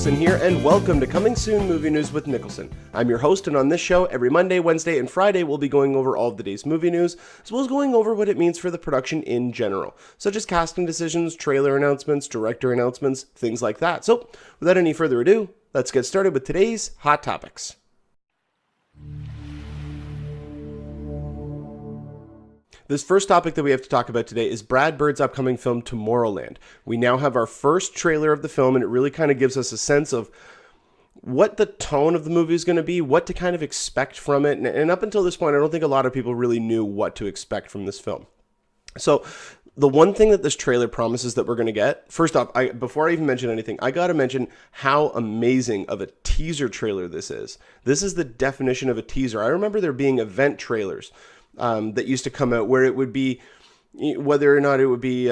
Niklsun here, and welcome to Coming Soon Movie News with Niklsun. I'm your host, and on this show, every Monday, Wednesday, and Friday, we'll be going over all of the day's movie news, as well as going over what it means for the production in general, such as casting decisions, trailer announcements, director announcements, things like that. So, without any further ado, let's get started with today's Hot Topics. This first topic that we have to talk about today is Brad Bird's upcoming film, Tomorrowland. We now have our first trailer of the film, and it really kind of gives us a sense of what the tone of the movie is going to be, what to kind of expect from it. And up until this point, I don't think a lot of people really knew what to expect from this film. So the one thing that this trailer promises that we're going to get, first off, before I even mention anything, I got to mention how amazing of a teaser trailer this is. This is the definition of a teaser. I remember there being event trailers that used to come out where it would be, whether or not it would be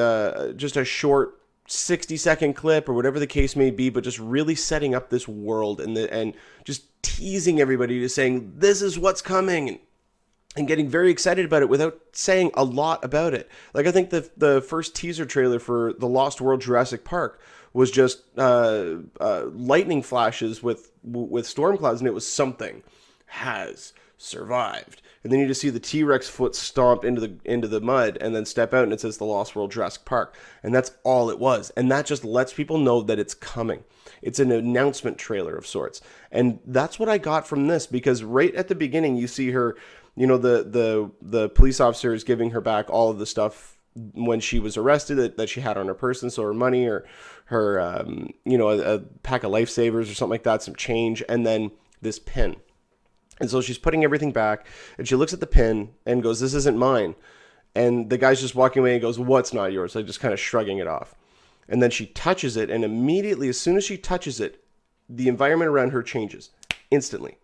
just a short 60-second clip or whatever the case may be, but just really setting up this world and just teasing everybody to saying, this is what's coming, and getting very excited about it without saying a lot about it. Like, I think the first teaser trailer for The Lost World Jurassic Park was just lightning flashes with storm clouds, and it was something has survived. And then you just see the T-Rex foot stomp into the mud and then step out, and it says The Lost World Jurassic Park. And that's all it was. And that just lets people know that it's coming. It's an announcement trailer of sorts. And that's what I got from this, because right at the beginning you see her, you know, the police officer is giving her back all of the stuff when she was arrested that she had on her person, so her money or her a pack of lifesavers or something like that, some change, and then this pin. And so she's putting everything back, and she looks at the pin and goes, this isn't mine. And the guy's just walking away and goes, what's not yours? Like, just kind of shrugging it off. And then she touches it, and immediately, as soon as she touches it, the environment around her changes instantly.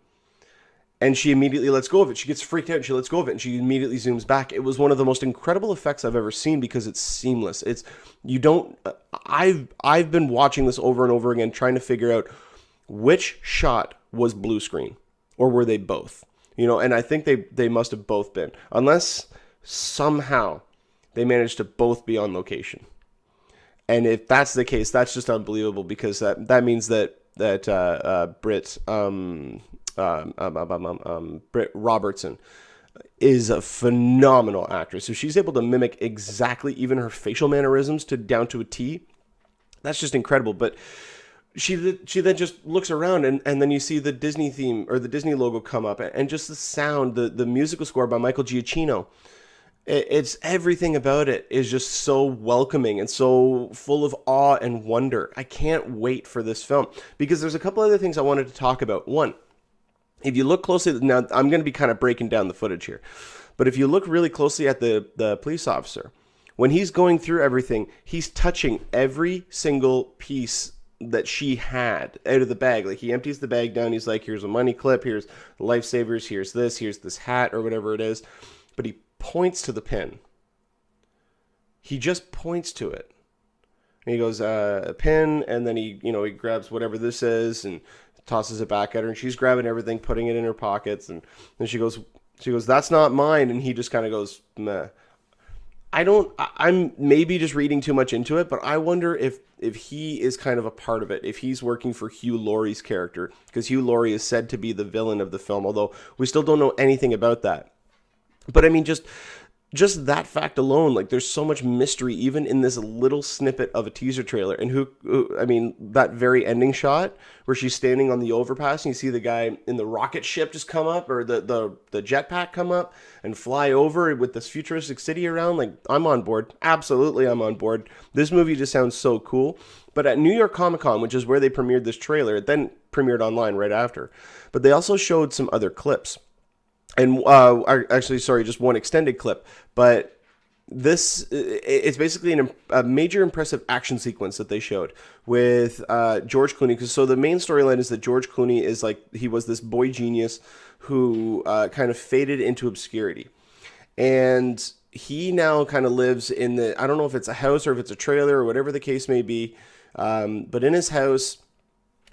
And she immediately lets go of it. She gets freaked out, and she lets go of it, and she immediately zooms back. It was one of the most incredible effects I've ever seen, because it's seamless. I've been watching this over and over again, trying to figure out which shot was blue screen. Or were they both? You know, and I think they must have both been. Unless somehow they managed to both be on location. And if that's the case, that's just unbelievable, because that means that Britt Robertson is a phenomenal actress. So she's able to mimic exactly even her facial mannerisms down to a T. That's just incredible. But she then just looks around, and then you see the Disney theme or the Disney logo come up, and just the sound, the musical score by Michael Giacchino. It's everything about it is just so welcoming and so full of awe and wonder. I can't wait for this film, because there's a couple other things I wanted to talk about. One, if you look closely, now I'm going to be kind of breaking down the footage here, but if you look really closely at the police officer, when he's going through everything, he's touching every single piece that she had out of the bag. Like, he empties the bag down, he's like, here's a money clip, here's lifesavers, here's this hat or whatever it is, but he points to the pin. He just points to it, and he goes, a pin, and then he grabs whatever this is and tosses it back at her, and she's grabbing everything, putting it in her pockets, and then she goes, that's not mine, and he just kind of goes, meh. I'm maybe just reading too much into it, but I wonder if he is kind of a part of it, if he's working for Hugh Laurie's character, because Hugh Laurie is said to be the villain of the film, although we still don't know anything about that. But I mean, just that fact alone, like, there's so much mystery even in this little snippet of a teaser trailer. And that very ending shot where she's standing on the overpass and you see the guy in the rocket ship just come up, or the jetpack come up and fly over with this futuristic city around. Like, I'm on board. Absolutely, I'm on board. This movie just sounds so cool. But at New York Comic Con, which is where they premiered this trailer, it then premiered online right after. But they also showed some other clips. And just one extended clip, but it's basically a major impressive action sequence that they showed with George Clooney. So the main storyline is that George Clooney is he was this boy genius who kind of faded into obscurity, and he now kind of lives in I don't know if it's a house or if it's a trailer or whatever the case may be, but in his house,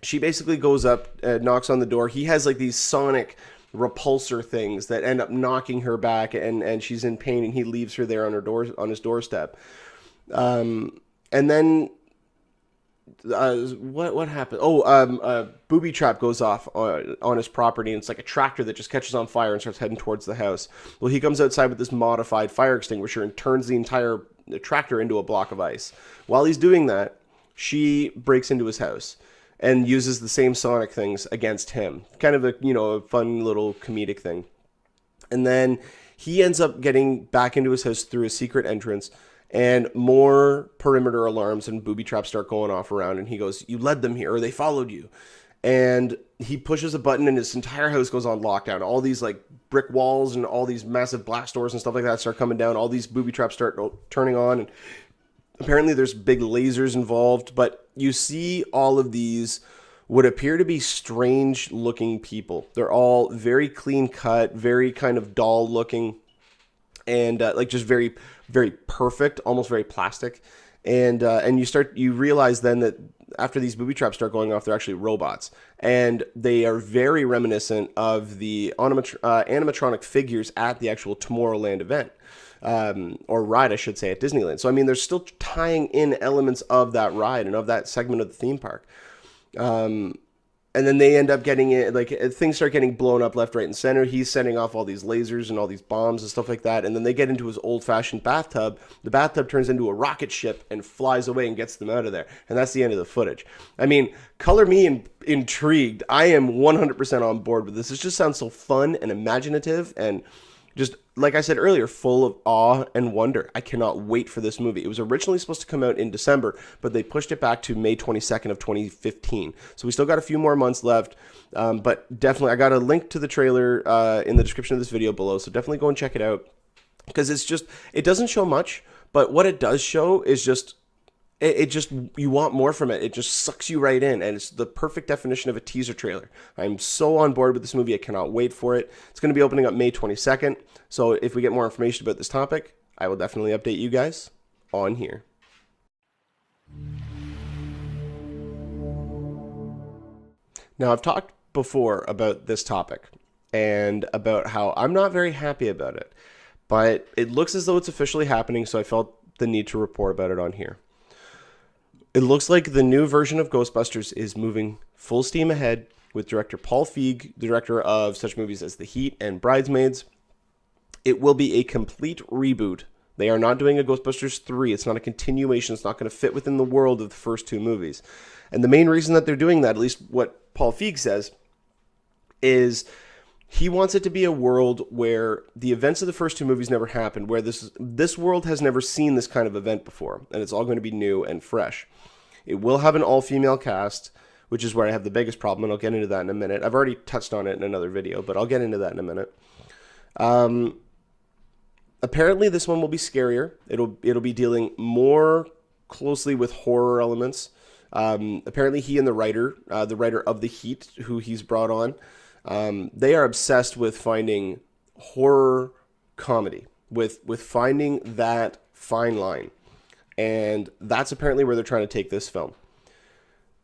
she basically goes up, knocks on the door. He has like these sonic repulsor things that end up knocking her back, and she's in pain, and he leaves her there on his doorstep. And then what happened? Oh, booby trap goes off on his property, and it's like a tractor that just catches on fire and starts heading towards the house. Well, he comes outside with this modified fire extinguisher and turns the entire tractor into a block of ice. While he's doing that, she breaks into his house and uses the same sonic things against him. Kind of a fun little comedic thing. And then he ends up getting back into his house through a secret entrance, and more perimeter alarms and booby traps start going off around. And he goes, "You led them here, or they followed you." And he pushes a button, and his entire house goes on lockdown. All these like brick walls and all these massive blast doors and stuff like that start coming down. All these booby traps start turning on, and apparently there's big lasers involved. But you see all of these would appear to be strange looking people. They're all very clean cut, very kind of doll looking, and like just very, very perfect, almost very plastic. And you realize then that after these booby traps start going off, they're actually robots, and they are very reminiscent of the animatronic figures at the actual Tomorrowland event. Or ride, I should say, at Disneyland. So, I mean, they're still tying in elements of that ride and of that segment of the theme park. And then they end up getting it, like, things start getting blown up left, right, and center. He's sending off all these lasers and all these bombs and stuff like that. And then they get into his old-fashioned bathtub. The bathtub turns into a rocket ship and flies away and gets them out of there. And that's the end of the footage. I mean, color me intrigued. I am 100% on board with this. This just sounds so fun and imaginative and just, like I said earlier, full of awe and wonder. I cannot wait for this movie. It was originally supposed to come out in December, but they pushed it back to May 22nd of 2015. So we still got a few more months left. But definitely, I got a link to the trailer in the description of this video below. So definitely go and check it out. Because it doesn't show much, but what it does show is just, you want more from it. It just sucks you right in, and it's the perfect definition of a teaser trailer. I'm so on board with this movie. I cannot wait for it. It's going to be opening up May 22nd, so if we get more information about this topic, I will definitely update you guys on here. Now, I've talked before about this topic and about how I'm not very happy about it, but it looks as though it's officially happening, so I felt the need to report about it on here. It looks like the new version of Ghostbusters is moving full steam ahead with director Paul Feig, the director of such movies as The Heat and Bridesmaids. It will be a complete reboot. They are not doing a Ghostbusters 3. It's not a continuation. It's not going to fit within the world of the first two movies. And the main reason that they're doing that, at least what Paul Feig says, is he wants it to be a world where the events of the first two movies never happened, where this world has never seen this kind of event before, and it's all going to be new and fresh. It will have an all-female cast, which is where I have the biggest problem, and I'll get into that in a minute. I've already touched on it in another video, but I'll get into that in a minute. Apparently, this one will be scarier. It'll be dealing more closely with horror elements. Apparently, he and the writer of The Heat, who he's brought on, they are obsessed with finding horror comedy, with finding that fine line. And that's apparently where they're trying to take this film.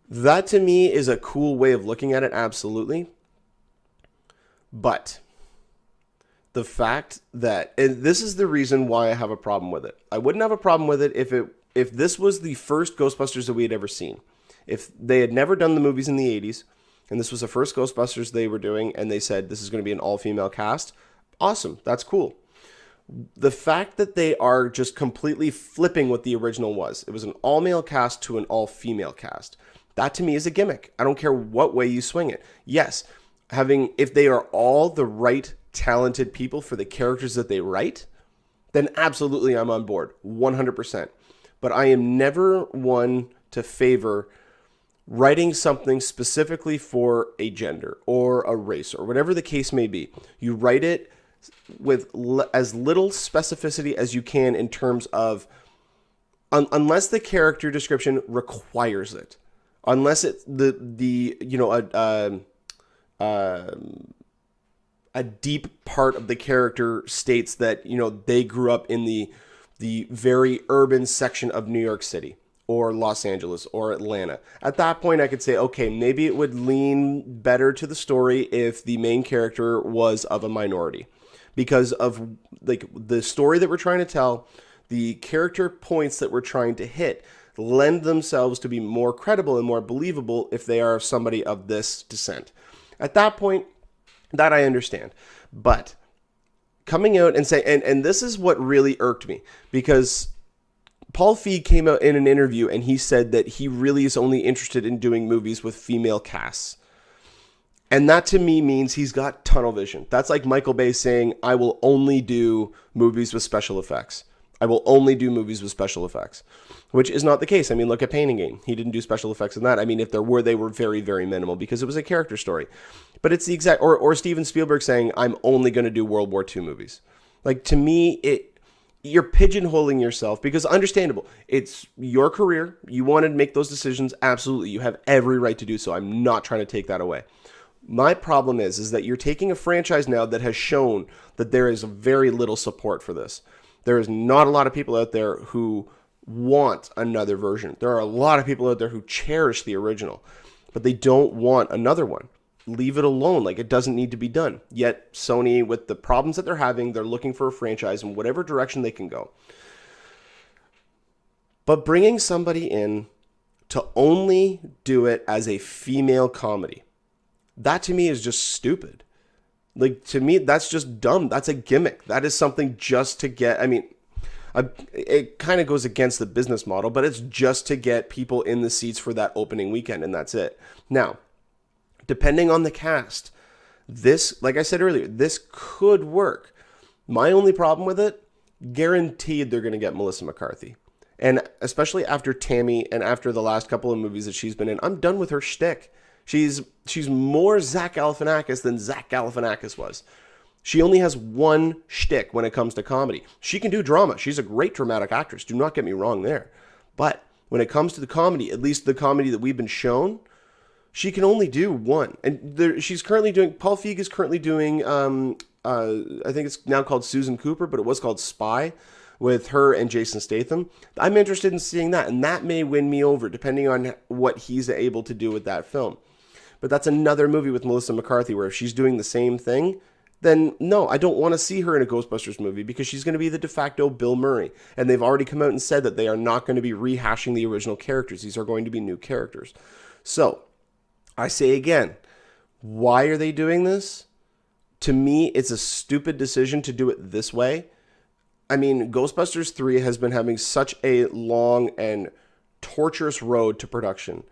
That, to me, is a cool way of looking at it, absolutely. But the fact that, and this is the reason why I have a problem with it. I wouldn't have a problem with it if this was the first Ghostbusters that we had ever seen. If they had never done the movies in the 80s, and this was the first Ghostbusters they were doing, and they said this is going to be an all-female cast, awesome, that's cool. The fact that they are just completely flipping what the original was. It was an all-male cast to an all-female cast. That, to me, is a gimmick. I don't care what way you swing it. Yes, if they are all the right talented people for the characters that they write, then absolutely I'm on board, 100%. But I am never one to favor writing something specifically for a gender or a race or whatever the case may be. You write it with as little specificity as you can in terms of, unless the character description requires it, unless it a deep part of the character states that they grew up in the very urban section of New York City or Los Angeles or Atlanta. At that point, I could say, okay, maybe it would lean better to the story if the main character was of a minority. Because of like the story that we're trying to tell, the character points that we're trying to hit, lend themselves to be more credible and more believable if they are somebody of this descent. At that point, that I understand. But coming out and saying, and this is what really irked me, because Paul Feig came out in an interview and he said that he really is only interested in doing movies with female casts. And that to me means he's got tunnel vision. That's like Michael Bay saying, I will only do movies with special effects. I will only do movies with special effects, which is not the case. I mean, look at Pain and Gain. He didn't do special effects in that. I mean, if there were, they were very, very minimal because it was a character story. But it's the exact, or Steven Spielberg saying, I'm only going to do World War II movies. Like, to me, you're pigeonholing yourself because understandable. It's your career. You wanted to make those decisions. Absolutely. You have every right to do so. I'm not trying to take that away. My problem is that you're taking a franchise now that has shown that there is very little support for this. There is not a lot of people out there who want another version. There are a lot of people out there who cherish the original, but they don't want another one. Leave it alone. Like, it doesn't need to be done. Yet Sony, with the problems that they're having, they're looking for a franchise in whatever direction they can go. But bringing somebody in to only do it as a female comedy, that to me is just stupid. Like, to me, that's just dumb. That's a gimmick. That is something just to get, I mean, it kind of goes against the business model, but it's just to get people in the seats for that opening weekend, and that's it. Now, depending on the cast, this, like I said earlier, this could work. My only problem with it, guaranteed they're going to get Melissa McCarthy. And especially after Tammy and after the last couple of movies that she's been in, I'm done with her shtick. She's more Zach Galifianakis than Zach Galifianakis was. She only has one shtick when it comes to comedy. She can do drama. She's a great dramatic actress. Do not get me wrong there. But when it comes to the comedy, at least the comedy that we've been shown, she can only do one. And she's currently doing, Paul Feig is currently doing, I think it's now called Susan Cooper, but it was called Spy, with her and Jason Statham. I'm interested in seeing that, and that may win me over, depending on what he's able to do with that film. But that's another movie with Melissa McCarthy where if she's doing the same thing, then no, I don't want to see her in a Ghostbusters movie because she's going to be the de facto Bill Murray. And they've already come out and said that they are not going to be rehashing the original characters. These are going to be new characters. So, I say again, why are they doing this? To me, it's a stupid decision to do it this way. I mean, Ghostbusters 3 has been having such a long and torturous road to production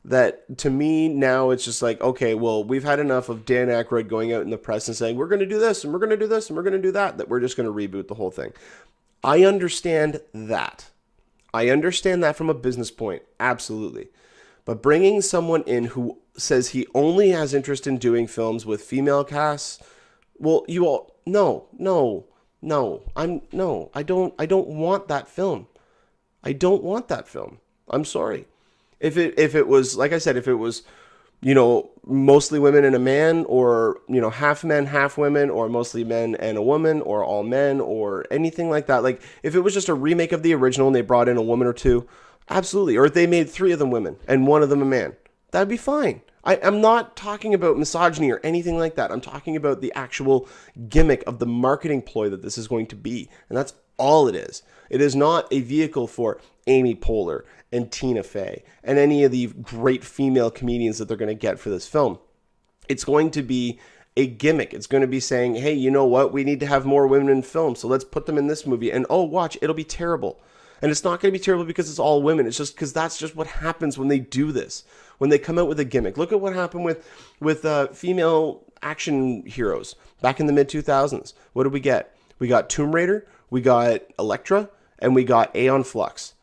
that to me now it's just like, okay, well, we've had enough of Dan Aykroyd going out in the press and saying, we're going to do this and we're going to do this and we're going to do that we're just going to reboot the whole thing. I understand that. I understand that from a business point. Absolutely. But bringing someone in who says he only has interest in doing films with female casts, well, you all, I don't want that film. I don't want that film. I'm sorry. If it was, like I said, if it was, mostly women and a man, or, half men, half women, or mostly men and a woman, or all men, or anything like that. Like, if it was just a remake of the original and they brought in a woman or two, absolutely. Or if they made 3 of them women and 1 of them a man, that'd be fine. I'm not talking about misogyny or anything like that. I'm talking about the actual gimmick of the marketing ploy that this is going to be. And that's all it is. It is not a vehicle for Amy Poehler and Tina Fey and any of the great female comedians that they're going to get for this film. It's going to be a gimmick. It's going to be saying, hey, you know what? We need to have more women in film, so let's put them in this movie. And oh, watch, it'll be terrible. And it's not going to be terrible because it's all women. It's just because that's just what happens when they do this. When they come out with a gimmick. Look at what happened with female action heroes back in the mid-2000s. What did we get? We got Tomb Raider, we got Elektra, and we got Aeon Flux.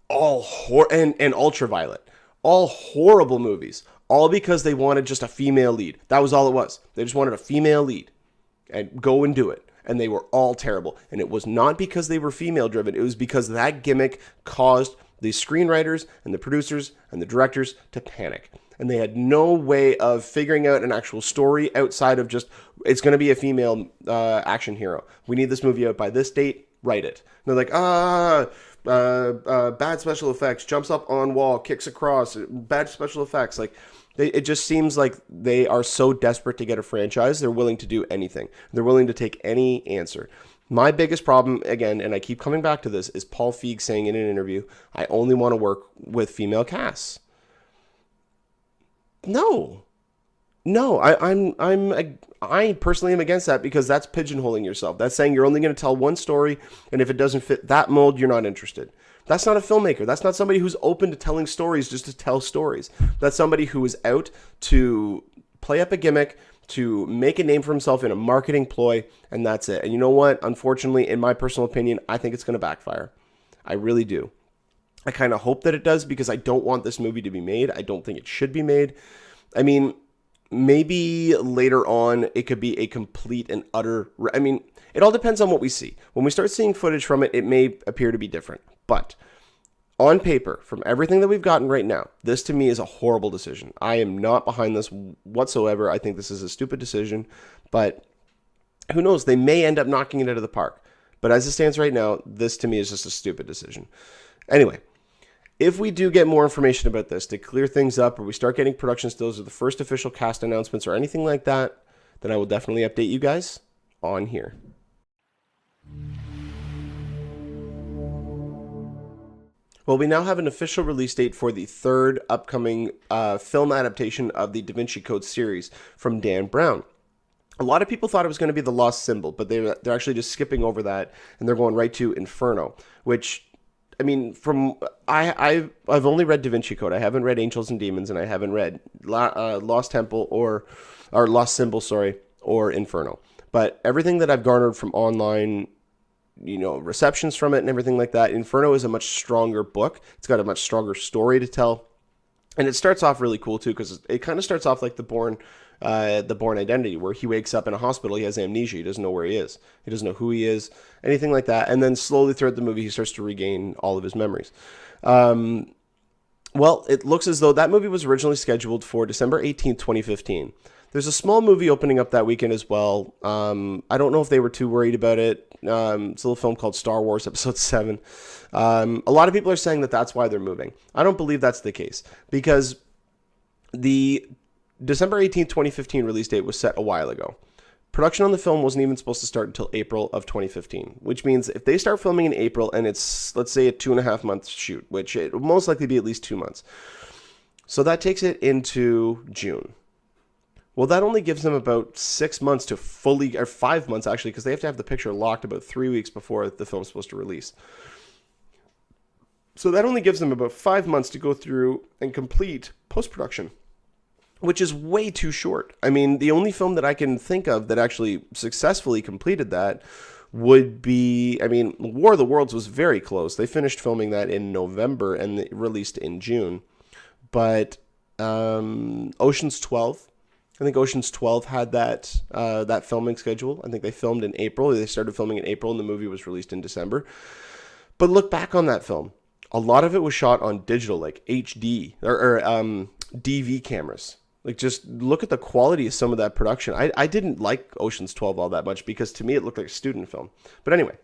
And Ultraviolet. All horrible movies. All because they wanted just a female lead. That was all it was. They just wanted a female lead. And go and do it. And they were all terrible. And it was not because they were female driven. It was because that gimmick caused the screenwriters and the producers and the directors to panic. And they had no way of figuring out an actual story outside of just, it's going to be a female action hero. We need this movie out by this date. Write it. And they're like, bad special effects, jumps up on wall, kicks across, bad special effects. Like, it just seems like they are so desperate to get a franchise, they're willing to do anything. They're willing to take any answer. My biggest problem, again, and I keep coming back to this, is Paul Feig saying in an interview, I only want to work with female casts. No. No, I personally am against that because that's pigeonholing yourself. That's saying you're only going to tell one story, and if it doesn't fit that mold, you're not interested. That's not a filmmaker. That's not somebody who's open to telling stories just to tell stories. That's somebody who is out to play up a gimmick, to make a name for himself in a marketing ploy, and that's it. And you know what? Unfortunately, in my personal opinion, I think it's going to backfire. I really do. I kind of hope that it does because I don't want this movie to be made. I don't think it should be made. I mean, maybe later on it could be a complete and utter... I mean, it all depends on what we see. When we start seeing footage from it, it may appear to be different. But on paper, from everything that we've gotten right now, this to me is a horrible decision. I am not behind this whatsoever. I think this is a stupid decision. But who knows? They may end up knocking it out of the park. But as it stands right now, this to me is just a stupid decision. Anyway, if we do get more information about this to clear things up, or we start getting production stills or the first official cast announcements or anything like that, then I will definitely update you guys on here. Well, we now have an official release date for the third upcoming film adaptation of the Da Vinci Code series from Dan Brown. A lot of people thought it was going to be The Lost Symbol, but they're actually just skipping over that, and they're going right to Inferno, which... I mean, I've only read Da Vinci Code. I haven't read Angels and Demons, and I haven't read Lost Temple or Lost Symbol, or Inferno. But everything that I've garnered from online, receptions from it and everything like that, Inferno is a much stronger book. It's got a much stronger story to tell, and it starts off really cool too because it kind of starts off like the Bourne Identity, where he wakes up in a hospital, he has amnesia, he doesn't know where he is, he doesn't know who he is, anything like that, and then slowly throughout the movie he starts to regain all of his memories. Well, it looks as though that movie was originally scheduled for December 18th, 2015. There's a small movie opening up that weekend as well. I don't know if they were too worried about it. It's a little film called Star Wars Episode 7. A lot of people are saying that that's why they're moving. I don't believe that's the case, because the December 18th, 2015 release date was set a while ago. Production on the film wasn't even supposed to start until April of 2015, which means if they start filming in April and it's, let's say, a 2.5 month shoot, which it will most likely be at least 2 months. So that takes it into June. Well, that only gives them about 6 months to fully, or 5 months actually, because they have to have the picture locked about 3 weeks before the film's supposed to release. So that only gives them about 5 months to go through and complete post-production, which is way too short. I mean, the only film that I can think of that actually successfully completed that would be, War of the Worlds was very close. They finished filming that in November and it released in June. But Ocean's 12, I think Ocean's 12 had that filming schedule. I think they filmed in April. They started filming in April and the movie was released in December. But look back on that film. A lot of it was shot on digital, like HD or DV cameras. Like, just look at the quality of some of that production. I didn't like Ocean's 12 all that much because to me it looked like a student film. But anyway,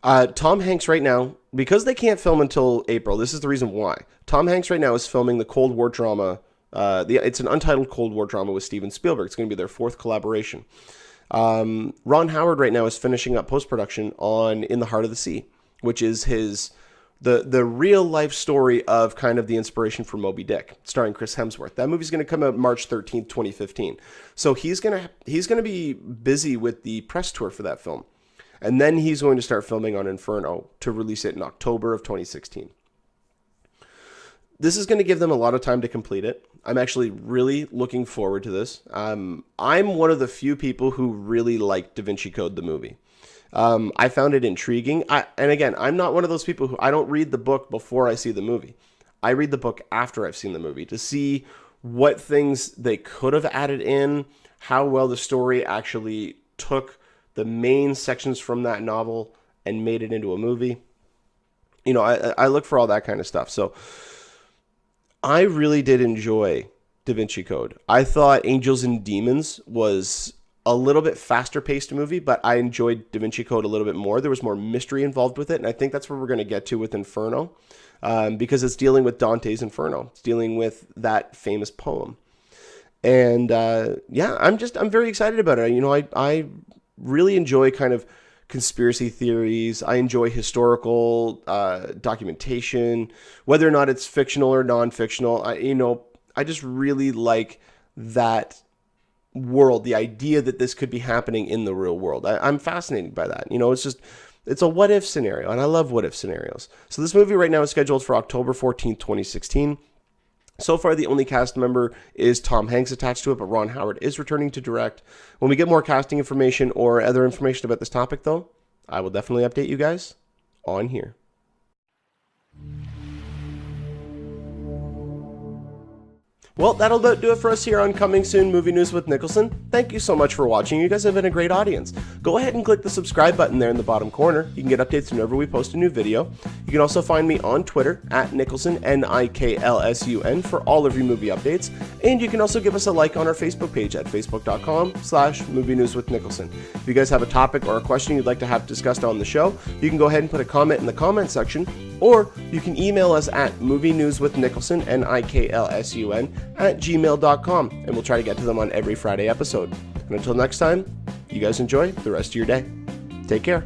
Tom Hanks right now, because they can't film until April, this is the reason why. Tom Hanks right now is filming the Cold War drama. It's an untitled Cold War drama with Steven Spielberg. It's going to be their fourth collaboration. Ron Howard right now is finishing up post-production on In the Heart of the Sea, which is the real life story of kind of the inspiration for Moby Dick, starring Chris Hemsworth. That movie's going to come out March 13th, 2015. So he's going to be busy with the press tour for that film. And then he's going to start filming on Inferno to release it in October of 2016. This is going to give them a lot of time to complete it. I'm actually really looking forward to this. I'm one of the few people who really like Da Vinci Code, the movie. I found it intriguing. And again, I'm not one of those people who, I don't read the book before I see the movie. I read the book after I've seen the movie to see what things they could have added in, how well the story actually took the main sections from that novel and made it into a movie. I look for all that kind of stuff. So I really did enjoy Da Vinci Code. I thought Angels and Demons was a little bit faster paced movie, but I enjoyed Da Vinci Code a little bit more. There was more mystery involved with it, and I think that's where we're going to get to with Inferno, because it's dealing with Dante's Inferno. It's dealing with that famous poem. And I'm very excited about it. I really enjoy kind of conspiracy theories. I enjoy historical documentation, whether or not it's fictional or non-fictional. I just really like that world, the idea that this could be happening in the real world. I'm fascinated by that. It's a what if scenario, and I love what if scenarios. So this movie right now is scheduled for October 14th, 2016. So far, the only cast member is Tom Hanks attached to it, but Ron Howard is returning to direct. When we get more casting information or other information about this topic, though, I will definitely update you guys on here. Well, that'll about do it for us here on Coming Soon Movie News with Niklsun. Thank you so much for watching. You guys have been a great audience. Go ahead and click the subscribe button there in the bottom corner. You can get updates whenever we post a new video. You can also find me on Twitter at Niklsun, Niklsun, for all of your movie updates. And you can also give us a like on our Facebook page at facebook.com/Movie News with Niklsun. If you guys have a topic or a question you'd like to have discussed on the show, you can go ahead and put a comment in the comment section, or you can email us at movienewswithniklsun, Niklsun, @gmail.com, and we'll try to get to them on every Friday episode. And until next time, you guys enjoy the rest of your day. Take care.